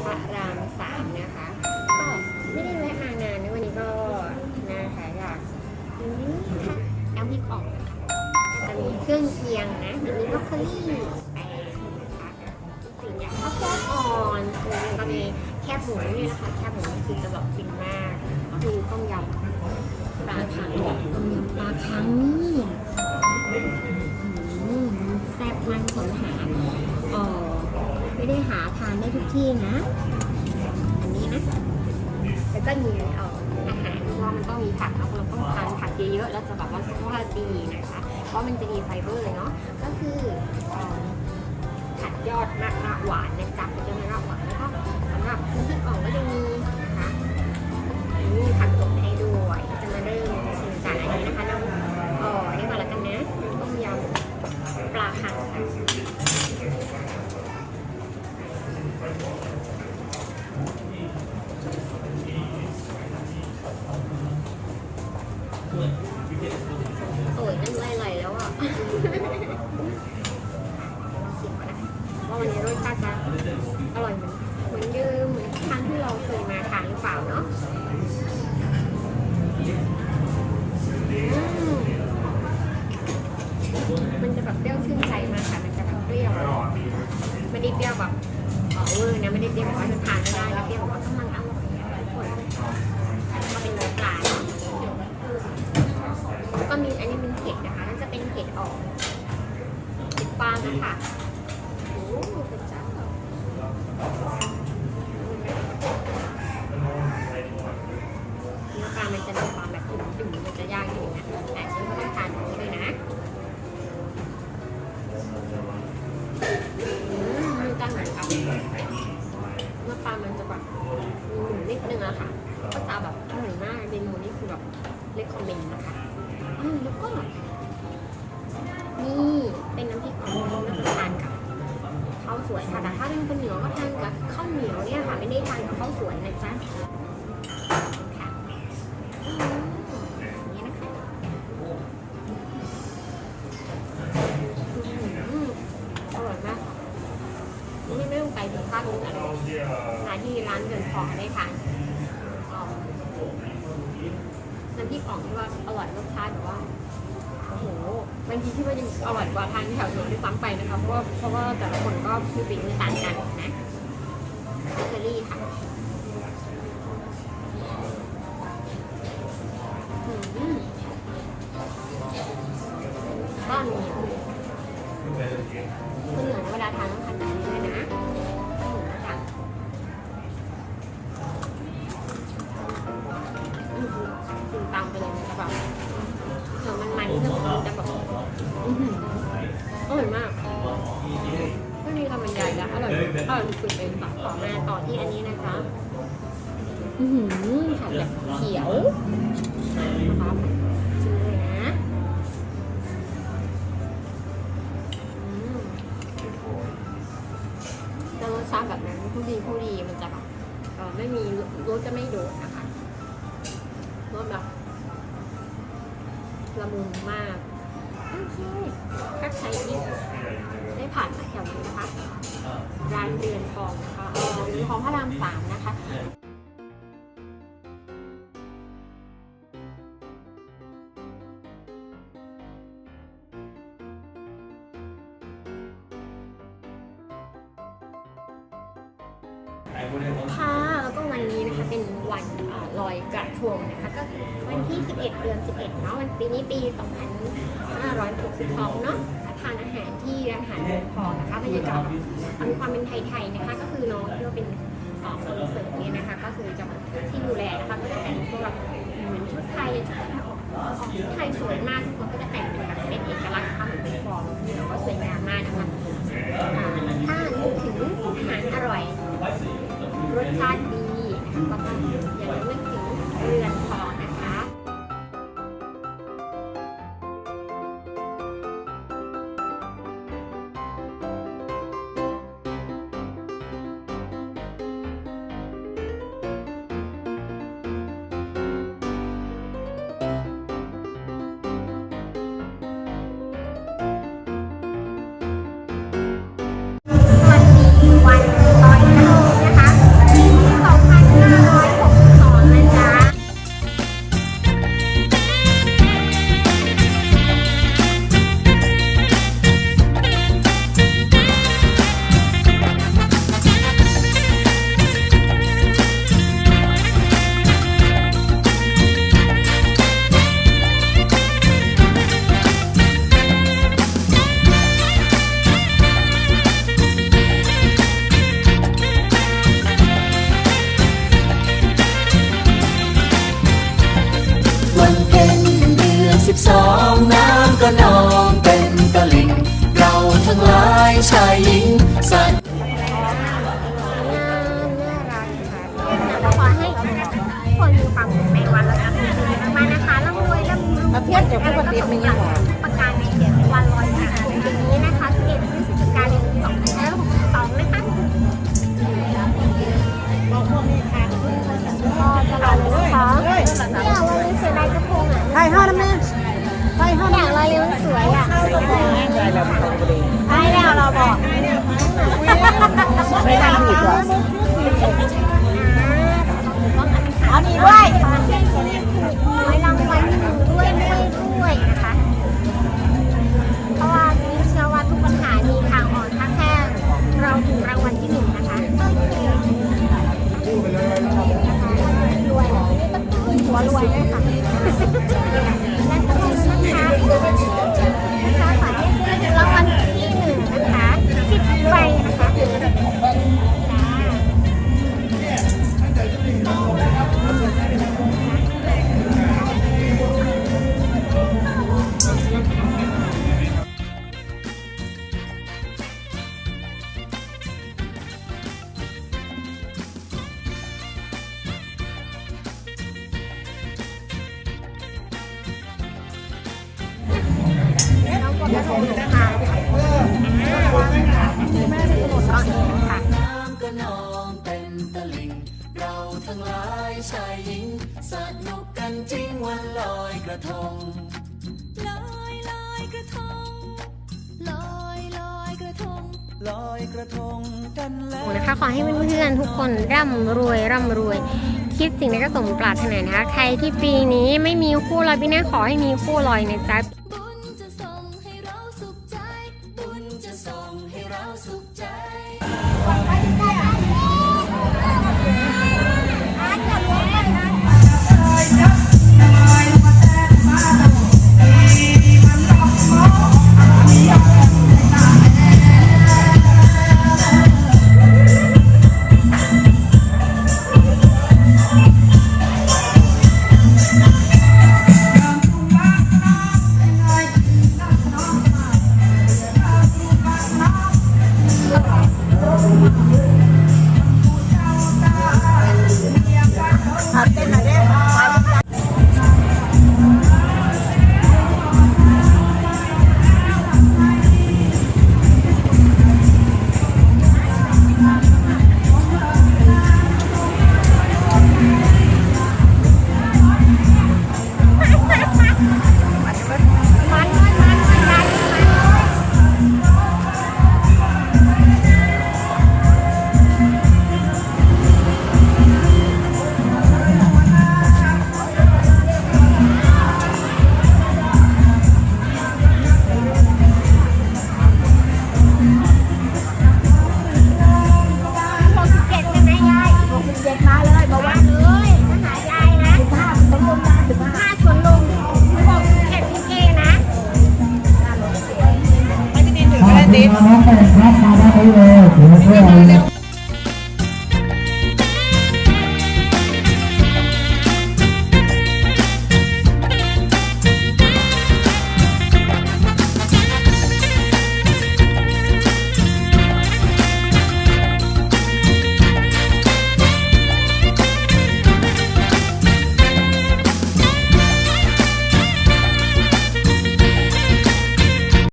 พระราม3นะคะก็ไม่ได้แวะมานานในวันนี้ก็นะคะอยากนี่ค่ะน้ำพริกอ่องนะคะจะมีเครื่องเคียงนะมีบรอกโคลี่ไปนะคะสิ่งอย่างข้าวโพดอ่อนก็มีแคบหมูนี่นะคะแคบหมูคือจะแบบฟินมากคือต้มยำปลาคังต้มยำปลาคังนี่แซ่บมากคนหาไม่ได้หาทานได้ทุกที่นะอันนี้นะแล้วก็มีอาหารว่ามันต้องมีผักเราต้องทานผักเยอะๆแล้วจะแบบว่าสุขภาพดีนะคะเพราะมันจะมีไฟเบอร์เนาะก็คือผัดยอดมะระหวานนะจ๊ะเป็นมะระหวานแล้วก็สำหรับน้ำพริกอ่องก็จะมีนะคะมีผักสดให้ด้วยจะมาเริ่มชิมจากอันนี้นะคะน้ำอันนี้ก่อนละกันนะต้มยำปลาคังค่ะโอ้ยนั่นไหลแล้วอ่ะว่าวันนี้รสชาติจะอร่อยเหมือนเดิมเหมือนครั้งที่เราเคยมาทานหรือเปล่าเนาะมันจะแบบเปรี้ยวชื่นใจมากค่ะมันจะแบบเปรี้ยวไม่ได้เปรี้ยวแบบเวอร์นะไม่ได้เปรี้ยวแบบว่าจะทานไม่ได้นะเปรี้ยวแบบว่ากำลังอร่อยทุกคนก็เป็นเนื้อปลาเนาะก็มีอันนี้เป็นเห็ดนะคะนั่นจะเป็นเห็ดออกเห็ดฟางนะคะโอ้เป็นเจ้าเนื้อปลามันจะมีความแบบดุ่มๆมันจะยากอยู่นะแต่ฉันก็ต้องทานนี้เลยนะมันจะเหมือนกับเนื้อปลามันจะแบบหนุ่มนิดนึงอะค่ะก็จะแบบอร่อยมากเมนูนี้คือแบบเล็กคอมเมนต์นะคะแล้วก็นี่เป็นน้ำพริกอ่องน้ำทานกับข้าวสวยค่ะแต่ถ้าเป็นคนเหนือก็ทานกับข้าวเหนียวเนี่ยค่ะไม่ได้ทานกับข้าวสวยนะจ๊ะค่ะนี่นะคะอร่อยมากไม่ต้องไปถึงภาคเหนือเลยมาที่ร้านเดินของได้ทานน้ำพริกอ่องที่ว่าอร่อยรสชาติแบบว่าโอ้โหบางทีที่ว่ายังอร่อยกว่าทางแถวหนูด้วยซ้ำไปนะคะเพราะว่าแต่ละคนก็มีฝีมือต่างกันนะเชอรี่ค่ะบ้านเหนียวคนเหนือเวลาทานต้องทานแบบนี้เลยนะกินตามไปเลยนะแบบเดี๋ยวมันที่มันจะแบบอร่อยมากไม่มีคำบรรยายแล้วอร่อยสุดๆเลยค่ะต่อมาต่อที่อันนี้นะคะค่ะแบบเขียวนะครับชิมเลยนะจะรสชาติแบบนั้นผู้ดีมันจะแบบไม่มีรสจะไม่โดดนะคะรสแบบละมุนมากโอเคถ้าใครที่ได้ผ่านมาแถวนี้นะคะร้านเรือนทองนะคะเรือนทองพระราม3นะคะค่ะแล้วก็วันนี้นะคะเป็นวันลอยกระทงนะคะก็วันที่11 เดือน 11เนาะวันปีนี้ปี 2562เนาะทานอาหารที่ร้านอาหารเรือนทองนะคะบรรยากาศมีความเป็นไทยๆนะคะก็คือน้องที่ว่าเป็นคนเสิร์ฟเนี่ยนะคะก็คือจะที่ดูแลนะคะก็จะแต่งตัวแบบเหมือนชุดไทยชุดไทยสวยมากทุกคนก็จะแต่งเป็นแบบเป็นเอกลักษณ์นะคะเหมือนเป็นฟอร์มที่แบบว่าสวยงามมากนะคะถ้านึกถึงอาหารอร่อยรสชาติดีก็ต้องอย่าลืมนึกถึงเรือนทองนะคะ ค ายหญิงสัตว์ ขอให้คนมีความสุขในวันและการเดินทางนะคะร่ำรวยร่ำรวย เพี้ยนจากปกติมันยังหวาน ประการในเดือนวันลอยกระทงปีนี้นะคะ11 พฤศจิกายน 2562 นะคะก็จะรอเลยนะคะเนี่ยวันนี้เสียดายกระทงอ่ะ ไทยห้านะแม่ไทยห้า อย่างเราเร็วสวยอ่ะ ได้แล้วไม่ต้องไปเลย ได้แล้วเราบอก ไม่ทันผิดหรอ เอาดีด้วยไว้รางวัลที่หนึ่งด้วยนะคะ เพราะว่านี่เชื่อว่าทุกปัญหามีทางออกถ้าแค่เราถูกรางวัลที่หนึ่งนะคะรวยหัวรวยด้วยค่ะและก็นะคะขอให้ซื้อรางวัลที่หนึ่งนะคะ10 ใบนะคะเรากดกระทงค่ะค่ะ น้ำก็นองเต็มตลิ่งเราทั้งหลายชายหญิงสนุกกันจริงวันลอยกระทงลอยกระทงลอยกระทงลอยกระทงกันแล้ว นะคะขอให้เพื่อนๆทุกคนร่ำรวยคิดสิ่งใดก็สมปรารถนานะคะใครที่ปีนี้ไม่มีคู่ลอยปีหน้าขอให้มีคู่ลอยนะจ๊ะ บุญจะส่งให้เราสุขใจบุญจะส่งให้เราสุขใจ น้องไปรับมาได้เลยถือว่า